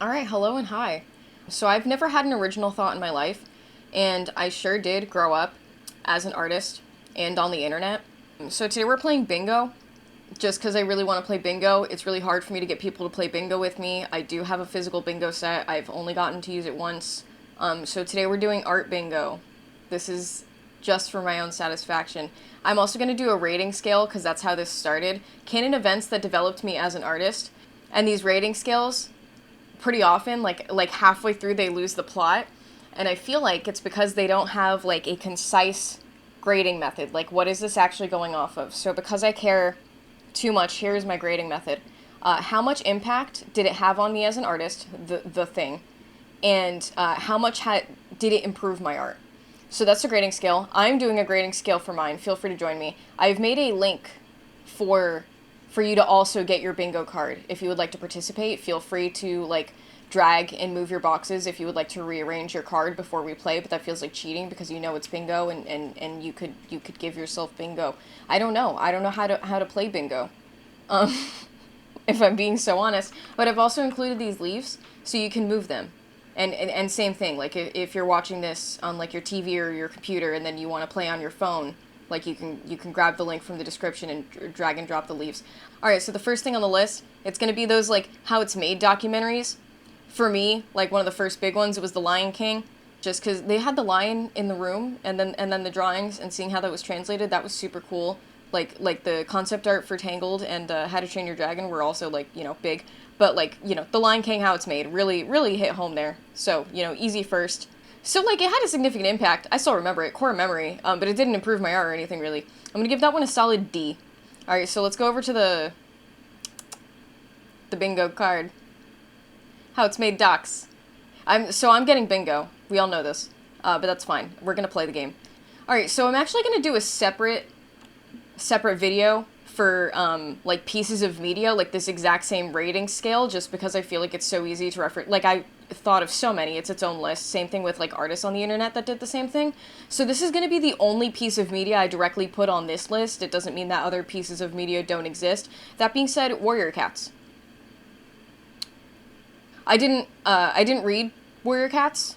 All right, hello and hi. So I've never had an original thought in my life, and I sure did grow up as an artist and on the internet. So today we're playing bingo, just because I really want to play bingo. It's really hard for me to get people to play bingo with me. I do have a physical bingo set. I've only gotten to use it once. So today we're doing art bingo. This is just for my own satisfaction. I'm also going to do a rating scale because that's how this started. Canon events that developed me as an artist, and these rating scales pretty often like halfway through they lose the plot, and I feel like it's because they don't have like a concise grading method. Like, what is this actually going off of? So because I care too much, here's my grading method. How much impact did it have on me as an artist, the thing, and how much did it improve my art? So that's the grading scale. I'm doing a grading scale for mine. Feel free to join me. I've made a link for for you to also get your bingo card. If you would like to participate, feel free to like drag and move your boxes if you would like to rearrange your card before we play, but that feels like cheating because you know it's bingo, and you could give yourself bingo. I don't know. I don't know how to play bingo. Um if I'm being so honest. But I've also included these leaves so you can move them. And same thing, like if you're watching this on like your TV or your computer and then you want to play on your phone, like you can grab the link from the description and drag and drop the leaves. All right, so the first thing on the list, it's going to be those like how it's made documentaries. For me, like one of the first big ones, it was The Lion King, just because they had the lion in the room and then the drawings and seeing how that was translated, that was super cool. Like the concept art for Tangled and How to Train Your Dragon were also like big, but like The Lion King, how it's made, really hit home there. So easy first. So like it had a significant impact. I still remember it, core memory, but it didn't improve my art or anything really. I'm gonna give that one a solid D. All right, so let's go over to the bingo card. How it's made docs. I'm getting bingo. We all know this, but that's fine. We're gonna play the game. All right, so I'm actually gonna do a separate video for like pieces of media, like this exact same rating scale, just because I feel like it's so easy to reference. Like, I thought of so many, it's its own list. Same thing with like artists on the internet that did the same thing. So this is going to be the only piece of media I directly put on this list. It doesn't mean that other pieces of media don't exist. That being said, Warrior Cats. I didn't read Warrior Cats.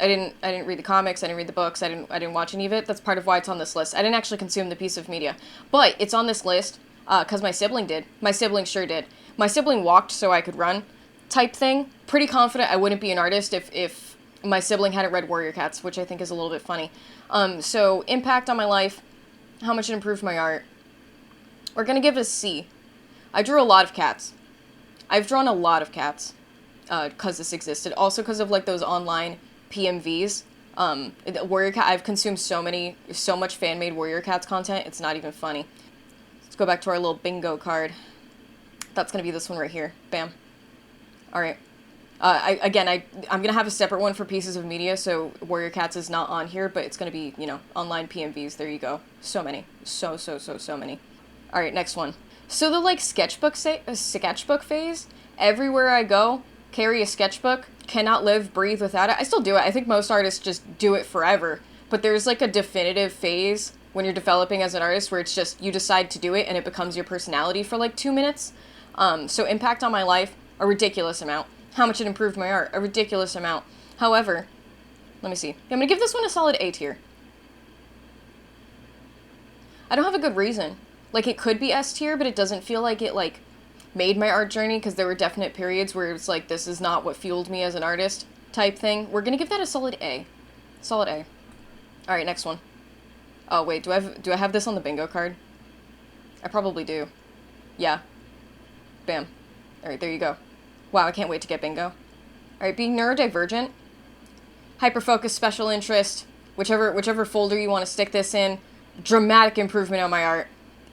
I didn't read the comics, I didn't read the books, I didn't watch any of it. That's part of why it's on this list. I didn't actually consume the piece of media. But it's on this list cuz my sibling did. My sibling sure did. My sibling walked so I could run type thing. Pretty confident I wouldn't be an artist if my sibling hadn't read Warrior Cats, which I think is a little bit funny. So impact on my life, how much it improved my art. We're going to give it a C. I drew a lot of cats. I've drawn a lot of cats because this existed. Also because of like those online PMVs. Warrior Cat. I've consumed so much fan made Warrior Cats content. It's not even funny. Let's go back to our little bingo card. That's gonna be this one right here. Bam. All right. I'm gonna have a separate one for pieces of media. So Warrior Cats is not on here, but it's gonna be online PMVs. There you go. So many. So many. All right. Next one. So the like sketchbook phase. Everywhere I go, carry a sketchbook, cannot live, breathe without it. I still do it. I think most artists just do it forever. But there's like a definitive phase when you're developing as an artist where it's just you decide to do it and it becomes your personality for like 2 minutes. So impact on my life, a ridiculous amount. How much it improved my art, a ridiculous amount. However, let me see. I'm gonna give this one a solid A tier. I don't have a good reason. Like, it could be S tier, but it doesn't feel like it like made my art journey, because there were definite periods where it's like, this is not what fueled me as an artist type thing. We're gonna give that a solid A. Solid A. Alright, next one. Oh, wait, do I have this on the bingo card? I probably do. Yeah. Bam. Alright, there you go. Wow, I can't wait to get bingo. Alright, being neurodivergent, hyperfocus, special interest, whichever folder you want to stick this in, dramatic improvement on my art.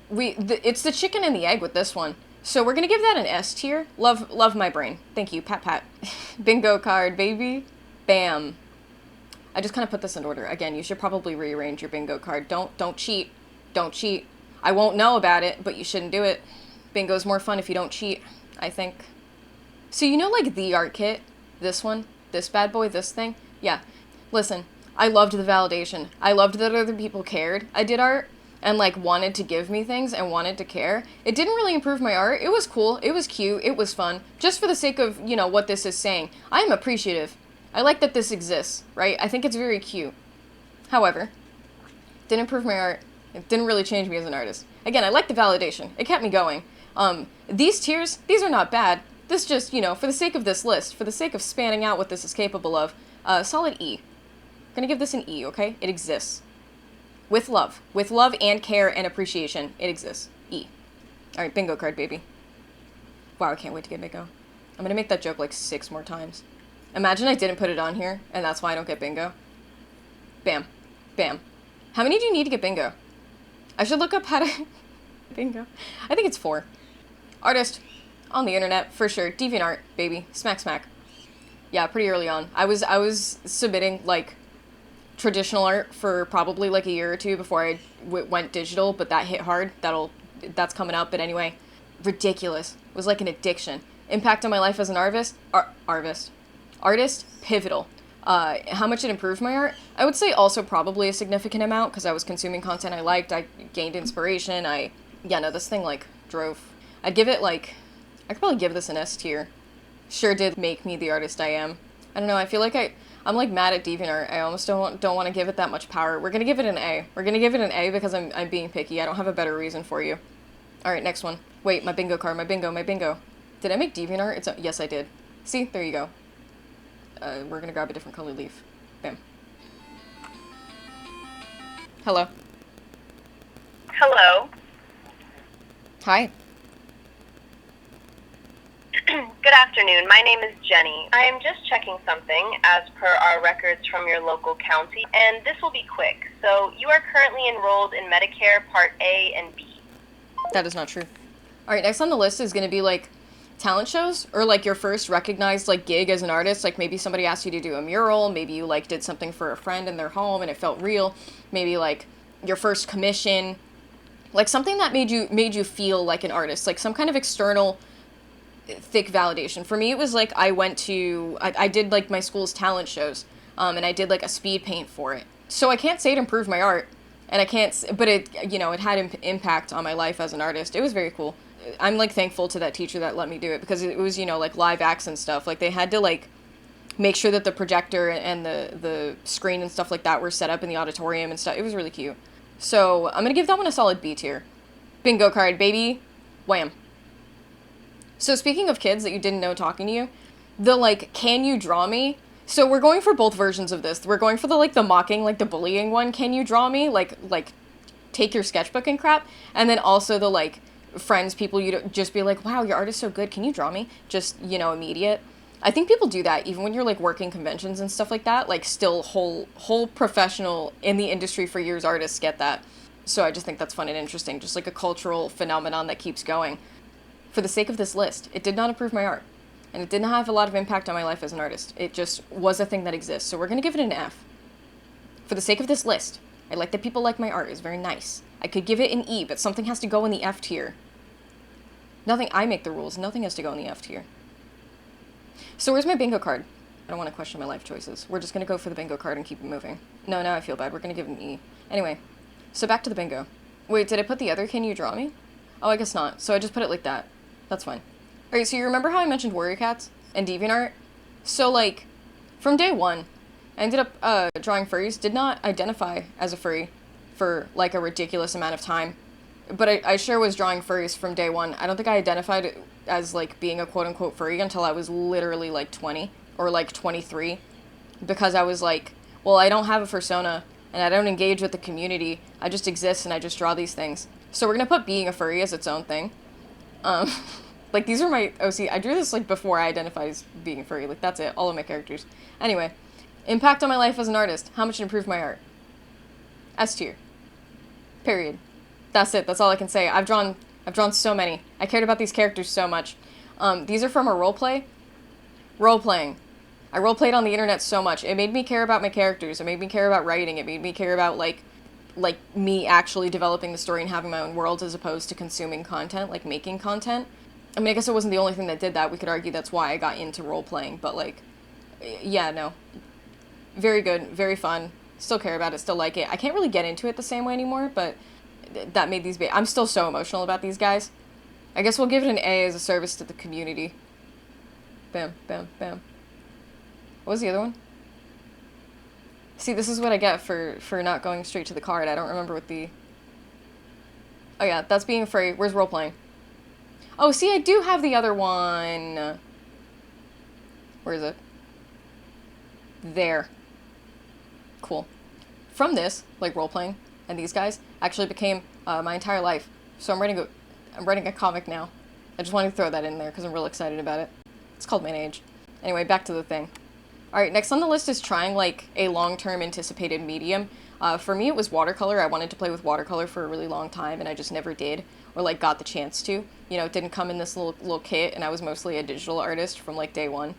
It's the chicken and the egg with this one. So we're gonna give that an S tier. Love my brain. Thank you, pat pat. Bingo card, baby. Bam. I just kind of put this in order. Again, you should probably rearrange your bingo card. Don't cheat. Don't cheat. I won't know about it, but you shouldn't do it. Bingo's more fun if you don't cheat, I think. So like the art kit, this one, this bad boy, this thing. Yeah. Listen, I loved the validation. I loved that other people cared I did art. and like wanted to give me things and wanted to care. It didn't really improve my art. It was cool, it was cute, it was fun. Just for the sake of, what this is saying. I am appreciative. I like that this exists, right? I think it's very cute. However, didn't improve my art. It didn't really change me as an artist. Again, I like the validation. It kept me going. These tiers, these are not bad. This just, for the sake of this list, for the sake of spanning out what this is capable of, solid E. I'm gonna give this an E, okay? It exists. With love. With love and care and appreciation, it exists. E. Alright, bingo card, baby. Wow, I can't wait to get bingo. I'm gonna make that joke like 6 more times. Imagine I didn't put it on here, and that's why I don't get bingo. Bam. Bam. How many do you need to get bingo? I should look up how to... bingo. I think it's 4. Artist. On the internet, for sure. DeviantArt, baby. Smack, smack. Yeah, pretty early on. I was submitting, like, traditional art for probably, like, a year or 2 before I went digital, but that hit hard. That's coming up, but anyway. Ridiculous. It was like an addiction. Impact on my life as an artist? Artist? Pivotal. How much it improved my art? I would say also probably a significant amount, because I was consuming content I liked, I gained inspiration, this thing, like, drove. I'd give it, like, I could probably give this an S tier. Sure did make me the artist I am. I don't know, I feel like I'm, like, mad at DeviantArt. I almost don't want to give it that much power. We're gonna give it an A. We're gonna give it an A because I'm being picky. I don't have a better reason for you. Alright, next one. Wait, my bingo card, my bingo. Did I make DeviantArt? Yes, I did. See? There you go. We're gonna grab a different color leaf. Bam. Hello. Hello. Hi. Good afternoon. My name is Jenny. I am just checking something as per our records from your local county, and this will be quick. So, you are currently enrolled in Medicare Part A and B. That is not true. Alright, next on the list is gonna be, like, talent shows, or, like, your first recognized, like, gig as an artist. Like, maybe somebody asked you to do a mural, maybe you, like, did something for a friend in their home and it felt real, maybe, like, your first commission, like, something that made you feel like an artist, like, some kind of external thick validation. For me, it was, like, I did, like, my school's talent shows, and I did, like, a speed paint for it. So I can't say it improved my art, and but it, it had impact on my life as an artist. It was very cool. I'm, like, thankful to that teacher that let me do it, because it was, like, live acts and stuff. Like, they had to, like, make sure that the projector and the screen and stuff like that were set up in the auditorium and stuff. It was really cute. So, I'm gonna give that one a solid B tier. Bingo card, baby. Wham. So, speaking of kids that you didn't know talking to you, the, like, can you draw me? So, we're going for both versions of this. We're going for the, like, the mocking, like, the bullying one. Can you draw me? Like, take your sketchbook and crap. And then also the, like, friends, people you just be like, wow, your art is so good, can you draw me? Just, immediate. I think people do that even when you're, like, working conventions and stuff like that. Like, still whole professional in the industry for years artists get that. So I just think that's fun and interesting, just like a cultural phenomenon that keeps going. For the sake of this list, it did not improve my art, and it didn't have a lot of impact on my life as an artist. It just was a thing that exists, so we're gonna give it an F. For the sake of this list, I like that people like my art. It's very nice. I could give it an E, but something has to go in the F tier. I make the rules. Nothing has to go in the F tier. So where's my bingo card? I don't want to question my life choices. We're just going to go for the bingo card and keep it moving. No, now I feel bad. We're going to give it an E. Anyway, so back to the bingo. Wait, did I put the other can you draw me? Oh, I guess not. So I just put it like that. That's fine. Alright, so you remember how I mentioned Warrior Cats and DeviantArt? So, like, from day one, I ended up drawing furries. Did not identify as a furry for, like, a ridiculous amount of time. But I sure was drawing furries from day one. I don't think I identified as, like, being a quote-unquote furry until I was literally, like, 20 or, like, 23. Because I was like, well, I don't have a persona, and I don't engage with the community. I just exist, and I just draw these things. So we're gonna put being a furry as its own thing. Like, these are my OC. I drew this, like, before I identified as being a furry. Like, that's it. All of my characters. Anyway, impact on my life as an artist. How much it improved my art? S tier. Period. That's it. That's all I can say. I've drawn so many. I cared about these characters so much. These are from a roleplay. Role-playing. I role-played on the internet so much. It made me care about my characters. It made me care about writing. It made me care about, like me actually developing the story and having my own world as opposed to consuming content, like making content. I mean, I guess it wasn't the only thing that did that. We could argue that's why I got into role-playing. But, like, yeah, no. Very good. Very fun. Still care about it. Still like it. I can't really get into it the same way anymore, but that made these I'm still so emotional about these guys. I guess we'll give it an A as a service to the community. Bam, bam, bam. What was the other one? See, this is what I get for not going straight to the card. I don't remember what the... Oh yeah, that's being afraid. Where's role-playing? Oh, see, I do have the other one. Where is it? There. Cool. From this, like role-playing, and these guys, actually became my entire life. So I'm writing a comic now. I just wanted to throw that in there because I'm real excited about it. It's called Man Age. Anyway, back to the thing. Alright, next on the list is trying, like, a long-term anticipated medium. For me, it was watercolor. I wanted to play with watercolor for a really long time, and I just never did, or, like, got the chance to. You know, it didn't come in this little kit, and I was mostly a digital artist from, like, day one.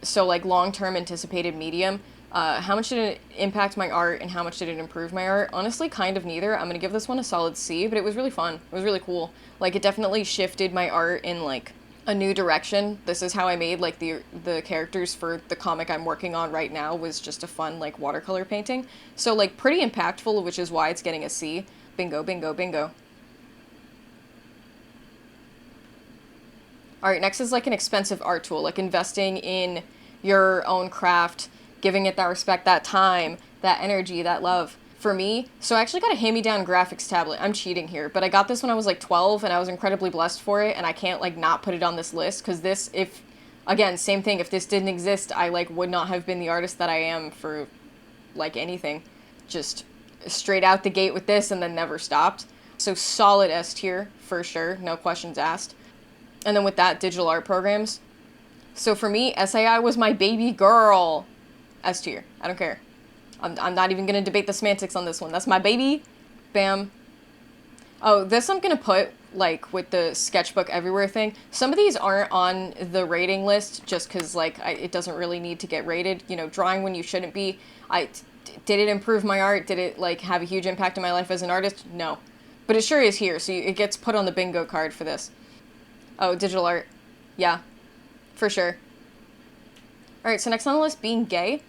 So, like, long-term anticipated medium, how much did it impact my art, and how much did it improve my art? Honestly, kind of neither. I'm gonna give this one a solid C, but it was really fun. It was really cool. Like, it definitely shifted my art in, like, a new direction. This is how I made, like, the characters for the comic I'm working on right now was just a fun, like, watercolor painting. So, like, pretty impactful, which is why it's getting a C. Bingo, bingo, bingo. Alright, next is, like, an expensive art tool, like investing in your own craft, giving it that respect, that time, that energy, that love. For me, so I actually got a hand-me-down graphics tablet. I'm cheating here, but I got this when I was like 12 and I was incredibly blessed for it, and I can't like not put it on this list because this, if, again, same thing, if this didn't exist, I like would not have been the artist that I am for like anything. Just straight out the gate with this and then never stopped. So solid S tier for sure, no questions asked. And then with that, digital art programs. So for me, SAI was my baby girl. S tier, I don't care. I'm not even going to debate the semantics on this one. That's my baby. Bam. Oh, this I'm going to put, like, with the sketchbook everywhere thing. Some of these aren't on the rating list just because, like, it doesn't really need to get rated. You know, drawing when you shouldn't be. Did it improve my art? Did it, like, have a huge impact on my life as an artist? No. But it sure is here, so it gets put on the bingo card for this. Oh, digital art. Yeah. For sure. Alright, so next on the list, being gay.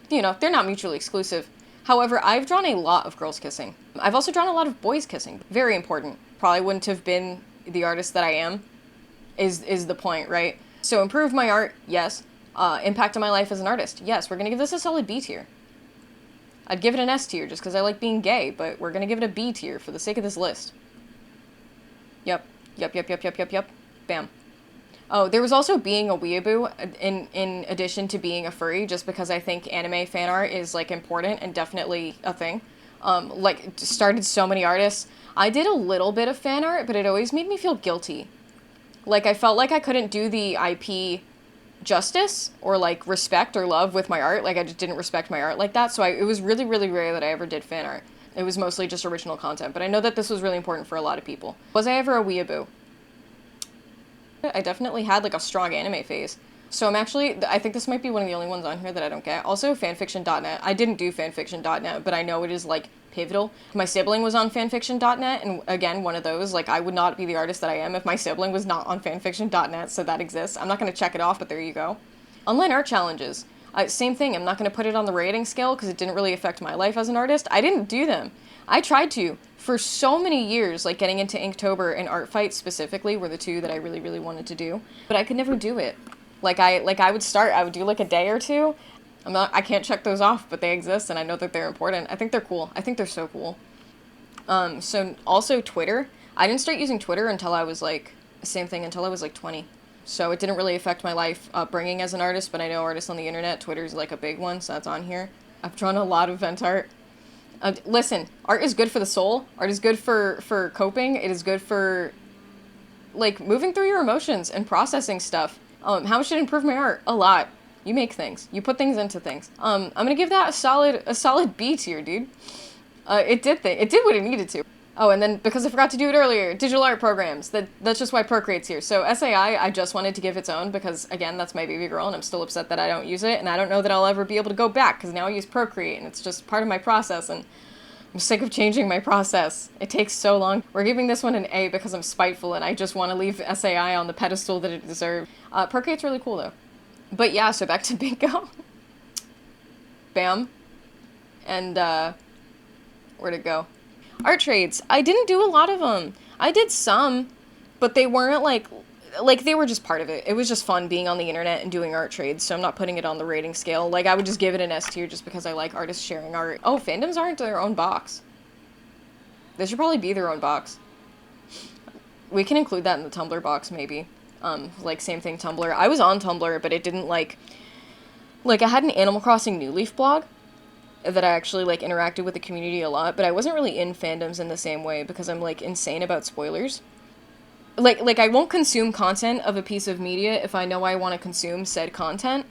You know, they're not mutually exclusive. However, I've drawn a lot of girls kissing. I've also drawn a lot of boys kissing. Very important. Probably wouldn't have been the artist that I am, is the point, right? So improve my art, yes. Impact on my life as an artist, yes. We're gonna give this a solid B tier. I'd give it an S tier just because I like being gay, but we're gonna give it a B tier for the sake of this list. Yep. Yep. Bam. Oh, there was also being a weeaboo in addition to being a furry, just because I think anime fan art is, like, important and definitely a thing. Like, started so many artists. I did a little bit of fan art, but it always made me feel guilty. Like, I felt like I couldn't do the IP justice or, like, respect or love with my art. Like, I just didn't respect my art like that, so it was really, really rare that I ever did fan art. It was mostly just original content, but I know that this was really important for a lot of people. Was I ever a weeaboo? I definitely had, like, a strong anime phase. So I think this might be one of the only ones on here that I don't get. Also, fanfiction.net. I didn't do fanfiction.net, but I know it is, like, pivotal. My sibling was on fanfiction.net, and again, one of those, like, I would not be the artist that I am if my sibling was not on fanfiction.net, so that exists. I'm not going to check it off, but there you go. Online art challenges. Same thing, I'm not going to put it on the rating scale because it didn't really affect my life as an artist. I didn't do them. I tried to. For so many years, like getting into Inktober and Art Fight specifically were the two that I really, really wanted to do. But I could never do it. I would do like a day or two. I can't check those off, but they exist and I know that they're important. I think they're cool. I think they're so cool. So also Twitter. I didn't start using Twitter until I was like 20. So it didn't really affect my life upbringing as an artist, but I know artists on the internet, Twitter's like a big one, so that's on here. I've drawn a lot of vent art. Listen, art is good for the soul. Art is good for coping. It is good for, like, moving through your emotions and processing stuff. How much did it improve my art? A lot. You make things. You put things into things. I'm gonna give that a solid B tier, dude. It did what it needed to. Oh, and then, because I forgot to do it earlier, digital art programs. That's just why Procreate's here. So SAI, I just wanted to give its own because, again, that's my baby girl, and I'm still upset that I don't use it, and I don't know that I'll ever be able to go back, because now I use Procreate, and it's just part of my process, and I'm sick of changing my process. It takes so long. We're giving this one an A because I'm spiteful, and I just want to leave SAI on the pedestal that it deserves. Procreate's really cool, though. But yeah, so back to bingo. Bam. And, where'd it go? Art trades. I didn't do a lot of them. I did some, but they weren't like they were just part of it. It was just fun being on the internet and doing art trades, so I'm not putting it on the rating scale. Like, I would just give it an S tier just because I like artists sharing art. Oh, fandoms aren't their own box. They should probably be their own box. We can include that in the Tumblr box, maybe. Like, same thing, Tumblr. I was on Tumblr, but it didn't, like, I had an Animal Crossing New Leaf blog that I actually, like, interacted with the community a lot, but I wasn't really in fandoms in the same way because I'm, like, insane about spoilers. Like I won't consume content of a piece of media if I know I want to consume said content.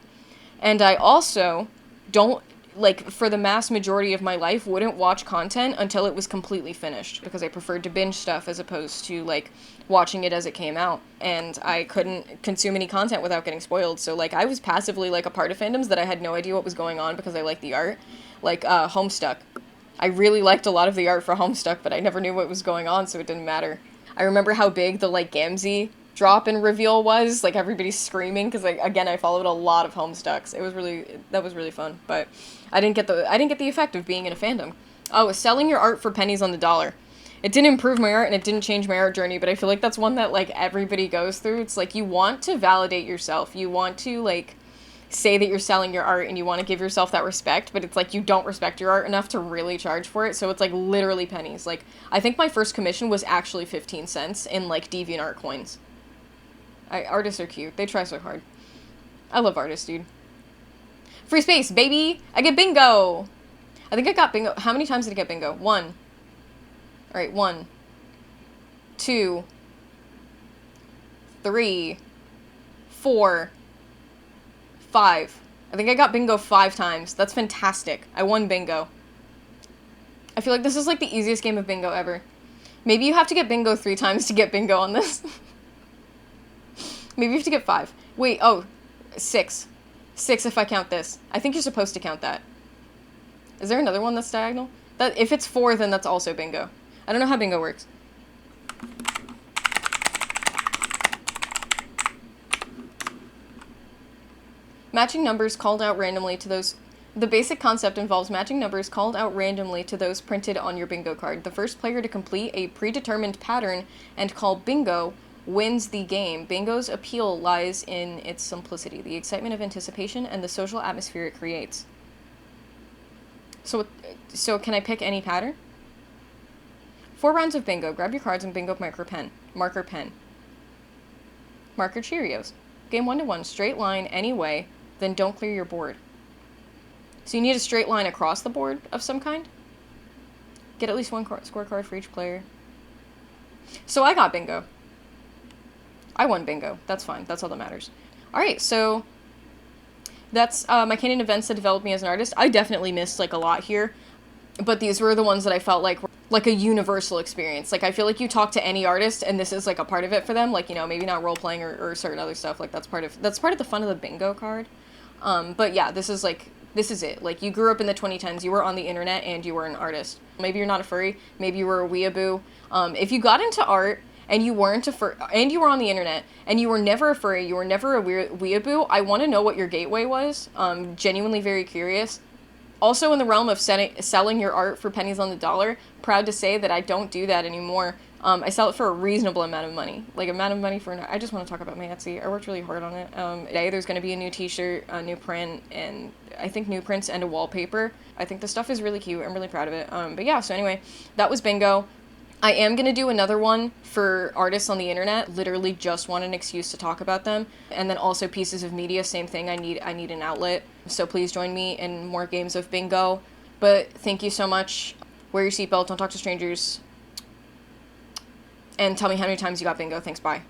And I also don't, like, for the mass majority of my life, wouldn't watch content until it was completely finished, because I preferred to binge stuff as opposed to, like, watching it as it came out. And I couldn't consume any content without getting spoiled, so, like, I was passively, like, a part of fandoms that I had no idea what was going on because I liked the art. Like, Homestuck. I really liked a lot of the art for Homestuck, but I never knew what was going on, so it didn't matter. I remember how big the, like, Gamzee drop and reveal was, like, everybody's screaming, because, like, again, I followed a lot of Homestucks. That was really fun, but I didn't get the effect of being in a fandom. Oh, selling your art for pennies on the dollar. It didn't improve my art, and it didn't change my art journey, but I feel like that's one that, like, everybody goes through. It's like, you want to validate yourself. You want to, like, say that you're selling your art and you want to give yourself that respect, but it's like you don't respect your art enough to really charge for it, so it's like literally pennies. Like, I think my first commission was actually 15 cents in, like, DeviantArt coins. Artists are cute. They try so hard. I love artists, dude. Free space, baby! I get bingo! I think I got bingo. How many times did I get bingo? 1. Alright, 1, 2, 3, 4, 5. I think I got bingo 5 times. That's fantastic. I won bingo. I feel like this is, like, the easiest game of bingo ever. Maybe you have to get bingo 3 times to get bingo on this. Maybe you have to get 5. Wait, oh, 6. 6 if I count this. I think you're supposed to count that. Is there another one that's diagonal? That if it's 4, then that's also bingo. I don't know how bingo works. Matching numbers called out randomly to those... The basic concept involves matching numbers called out randomly to those printed on your bingo card. The first player to complete a predetermined pattern and call bingo wins the game. Bingo's appeal lies in its simplicity, the excitement of anticipation, and the social atmosphere it creates. So can I pick any pattern? 4 rounds of bingo. Grab your cards and bingo marker pen. Marker pen. Marker Cheerios. Game 1-1. Straight line any way. Then don't clear your board. So you need a straight line across the board of some kind? Get at least 1 scorecard for each player. So I got bingo. I won bingo. That's fine. That's all that matters. Alright, so that's my canon events that developed me as an artist. I definitely missed, like, a lot here, but these were the ones that I felt like were, like, a universal experience. Like, I feel like you talk to any artist and this is, like, a part of it for them. Like, you know, maybe not role-playing or certain other stuff. Like, that's part of the fun of the bingo card. But yeah, this is it. Like, you grew up in the 2010s, you were on the internet, and you were an artist. Maybe you're not a furry, maybe you were a weeaboo. If you got into art, and you weren't and you were on the internet, and you were never a furry, you were never a weeaboo, I want to know what your gateway was. Genuinely very curious. Also in the realm of selling your art for pennies on the dollar, proud to say that I don't do that anymore. I sell it for a reasonable amount of money. Like, amount of money for I just want to talk about my Etsy. I worked really hard on it. Today there's going to be a new t-shirt, a new print, and I think new prints and a wallpaper. I think the stuff is really cute. I'm really proud of it. But yeah, so anyway, that was bingo. I am going to do another one for artists on the internet. Literally just want an excuse to talk about them. And then also pieces of media, same thing. I need an outlet. So please join me in more games of bingo. But thank you so much. Wear your seatbelt. Don't talk to strangers. And tell me how many times you got bingo. Thanks, bye.